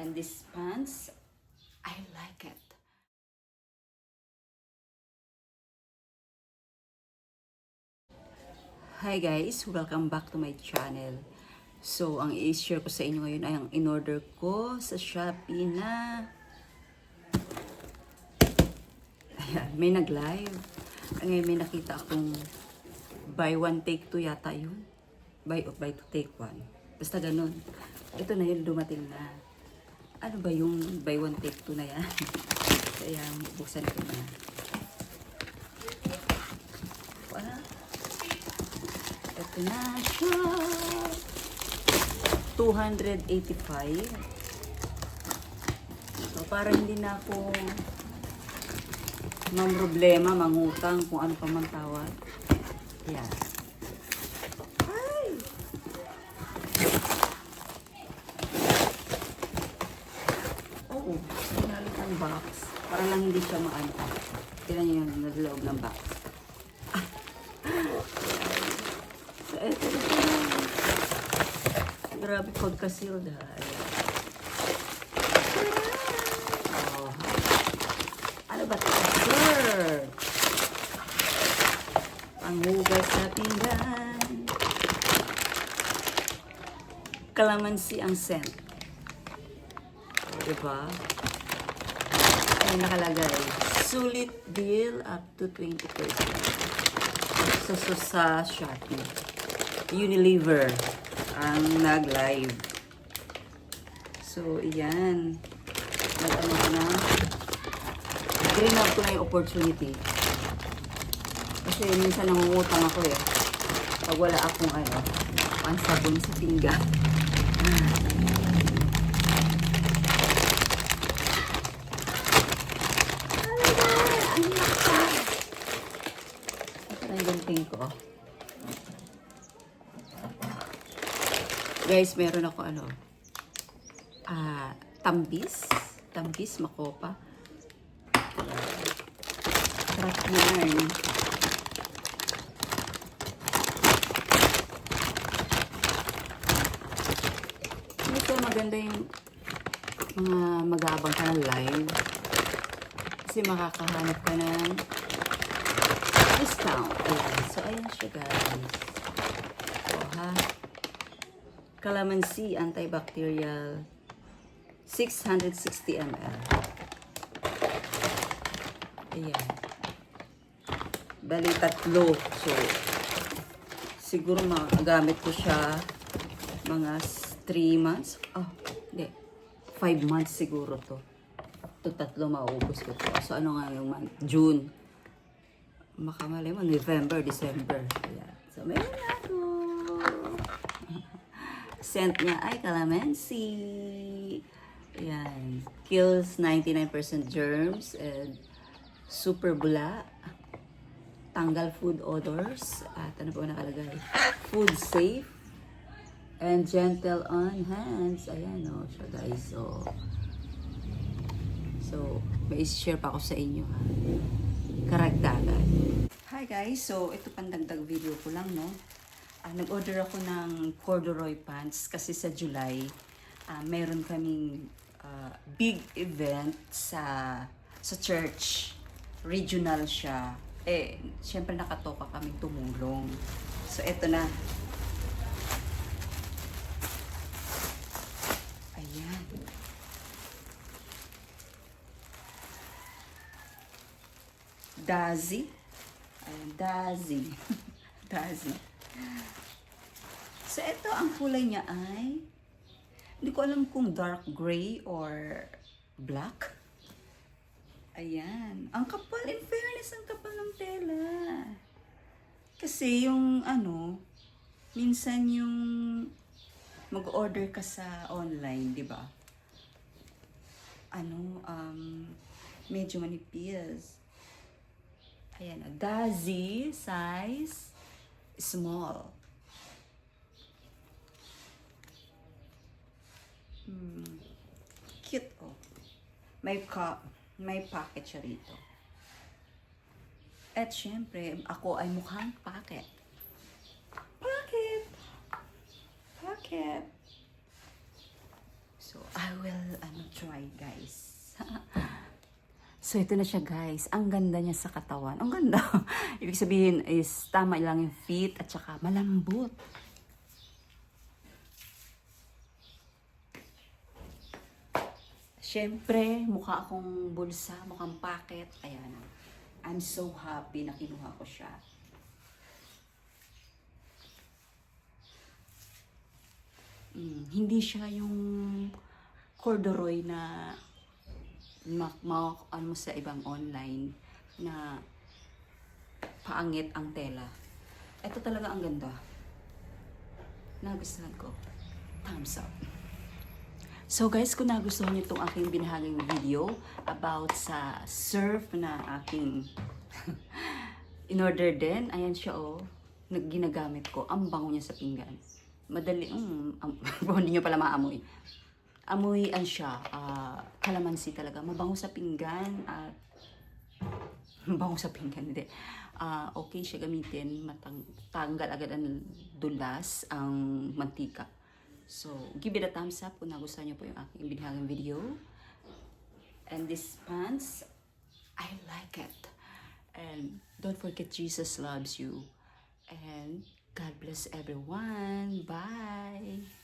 And this pants, I like it. Hi guys, welcome back to my channel. So, ang i-share ko sa inyo ngayon ay ang in-order ko sa Shopee na ayan, may nag-live. Ngayon may nakita akong buy one take two yata yun. Buy two take one. Basta ganun. Ito na yun, dumating na. Ano ba yung buy one take two na yan? Kaya buksan ko na. Wala. Ito na siya. 285. So, para hindi na ako problema, mangutang, kung ano pa man tawag. Yan. Ay! Oo, sinalit ang box. Para lang hindi siya maano. Tignan niyo yung naloob ng box. So, ito na. Grabe pagka-seal dahil. Oh. Ano ba ito? Sure! Panghugas sa pinggan. Kalamansi ang scent. Diba? Ay, nakalagay. Sulit deal up to 20%. So, sa Shopee. Unilever ang nag-live. So, iyan. Nag-ano ko na. Green-up ko na yung opportunity. Kasi minsan nangungutang ako eh. Pag wala akong pansabon sa pinggan. Ito na yung gunting ko. Guys, meron ako tambis, makopa. Trap yarn. Ito maganda yung mga mag-aabang ka ng live. Kasi makakahanap ka ng discount. Ayan. So, ayan siya guys. So, Calamansi antibacterial 660 ml. Ayan. Bali tatlo. So, siguro magamit ko siya mga 3 months. Oh, hindi. 5 months siguro to. Ito tatlo mauubos ko to. So, ano nga yung month? June. Makamali mo, November, December. Ayan. So, meron na ako. Scent niya ay calamansi. Ayan. Kills 99% germs and super bula. Tanggal food odors. At ano po nakalagay? Food safe. And gentle on hands. Ayan o siya guys. So may share pa ako sa inyo ha. Karagdagan. Hi guys. So ito pandagdag video ko lang no. Nag-order ako ng corduroy pants kasi sa July meron kaming big event sa church. Regional siya. Syempre nakatoka kaming tumulong. So, eto na. Ayan. Dazi. Ayan, Dazi. Dazi. So, ito ang kulay niya ay hindi ko alam kung dark gray or black. Ayan. Ang kapal. In fairness, ang kapal ng tela. Kasi yung minsan yung mag-order ka sa online, di ba? Medyo manipis. Ayan. Dazi size small. Cute oh. May packet siya rito. At syempre, ako ay mukhang packet. Packet! So, I will, try, guys. So, ito na siya, guys. Ang ganda niya sa katawan. Ang ganda. Ibig sabihin is tama lang yung fit at saka malambot. Siyempre, mukha akong bulsa, mukhang packet. Ayan. I'm so happy na kinuha ko siya. Hindi siya yung corduroy na ano mo sa ibang online na paangit ang tela. Ito talaga ang ganda. Nagustuhan ko. Thumbs up. So guys, kung nagustuhan niyo itong aking binahaging video about sa surf na aking in-order din, ayan siya ginagamit ko. Ang bango niya sa pinggan. Madali, hindi niyo pala maamoy. Amoyan siya, kalamansi talaga. Mabango sa pinggan at mabango sa pinggan, hindi. Okay siya gamitin, tanggal agad ang dulas, ang mantika. So, give it a thumbs up kung nagustuhan niyo po yung aking binahagang video. And this pants, I like it. And don't forget, Jesus loves you. And God bless everyone. Bye!